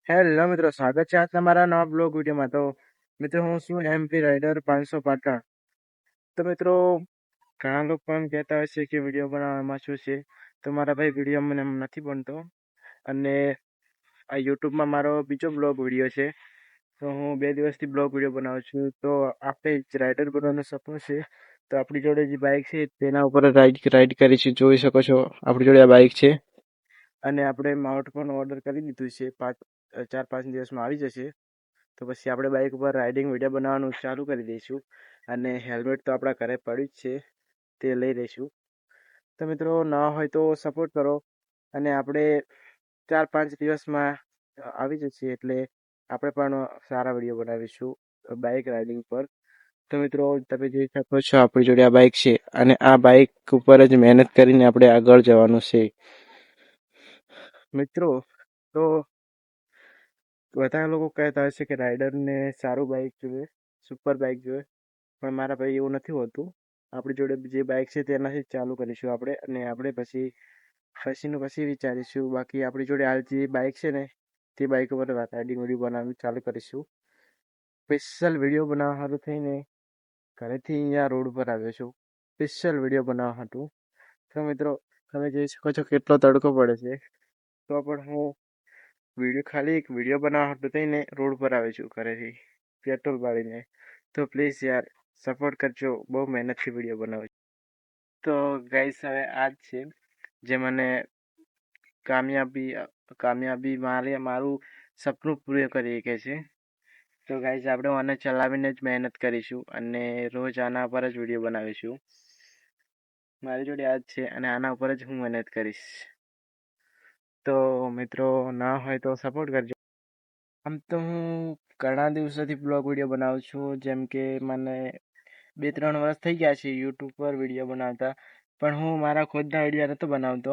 Hello મિત્રો, સ્વાગત છે આજ તમારા નવા બ્લોગ વિડીયોમાં. તો મિત્રો, હું છું MP રાઇડર 500 પાટણ. તો મિત્રો, ઘણા લોકો પણ કહેતા હોય છે કે વિડીયો બનાવવામાં શું છે, તો મારા ભાઈ વિડીયો મને એમ નથી બનતો. અને આ યુટ્યુબમાં મારો બીજો બ્લોગ વિડીયો છે. તો હું 2 દિવસથી બ્લોગ વિડીયો બનાવું છું. તો આપણે રાઇડર બનવાનું સપનું છે. તો આપણી જોડે જે બાઇક છે તેના ઉપર રાઇડ કરીશું. જોઈ શકો છો આપણી જોડે આ બાઇક છે. અને આપણે માઉન્ટ પણ ઓર્ડર કરી દીધું છે. 4-5 દિવસમાં આવી જશે. તો પછી આપણે બાઇક ઉપર રાઇડિંગ વિડીયો બનાવવાનું ચાલુ કરી દઈશું. અને હેલ્મેટ તો આપણા ઘરે પડ્યું જ છે, તે લઈ લઈશું. તો મિત્રો, ના હોય તો સપોર્ટ કરો. અને આપણે 4-5 દિવસમાં આવી જશે, એટલે આપણે પણ સારા વિડીયો બનાવીશું બાઇક રાઇડિંગ પર. તો મિત્રો, તમે જોઈ શકો છો આપણી જોડે આ બાઇક છે. અને આ બાઇક ઉપર જ મહેનત કરીને આપણે આગળ જવાનું છે. મિત્રો, તો બધા લોકો કહેતા હોય છે કે રાઇડરને સારું બાઇક જોઈએ, સુપર બાઇક જોઈએ. પણ મારા ભાઈ એવું નથી હોતું. આપણી જોડે જે બાઇક છે તેનાથી જ ચાલુ કરીશું આપણે. અને આપણે પછી વિચારીશું. બાકી આપણી જોડે હાલ જે બાઇક છે ને, તે બાઇક ઉપર રાઇડિંગ વિડીયો બનાવવાનું ચાલુ કરીશું. સ્પેશિયલ વિડીયો બનાવવા સારું થઈને ઘરેથી અહીંયા રોડ પર આવ્યો છું, સ્પેશિયલ વિડીયો બનાવવા હતું. તો મિત્રો, તમે જોઈ શકો છો કેટલો તડકો પડે છે, તો પણ હું ખાલી એક વિડીયો બનાવવા હતું થઈને રોડ પર આવ્યો છું ઘરેથી પેટ્રોલ બાળીને. તો પ્લીઝ યાર, સપોર્ટ કરજો. બહુ મહેનતથી વિડીયો બનાવું છું. તો ગાઈસ, હવે આ જ છે જે મને કામયાબી મારું સપનું પૂરું કરી શકે છે. તો ગાઈસ, આપણે આને ચલાવીને જ મહેનત કરીશું અને રોજ આના પર જ વિડીયો બનાવીશું. મારી જોડે આ જ છે અને આના ઉપર જ હું મહેનત કરીશ. તો મિત્રો, ના હોય તો સપોર્ટ કરજો. આમ તો હું ઘણા દિવસોથી બ્લોગ વિડીયો બનાવું છું. જેમ કે મને 2-3 વર્ષ થઈ ગયા છે યુટ્યુબ પર વિડીયો બનાવતા. પણ હું મારા ખુદના વિડીયો નહોતો બનાવતો,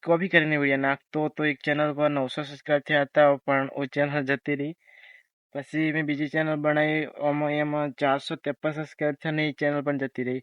કોપી કરીને વિડીયો નાખતો. તો એક ચેનલ પર 900 સબસ્ક્રાઈબ થયા હતા, પણ એ ચેનલ જતી રહી. પછી મેં બીજી ચેનલ બનાવી, એમાં 453 સબસ્ક્રાઈબ થયા ને એ ચેનલ પણ જતી રહી.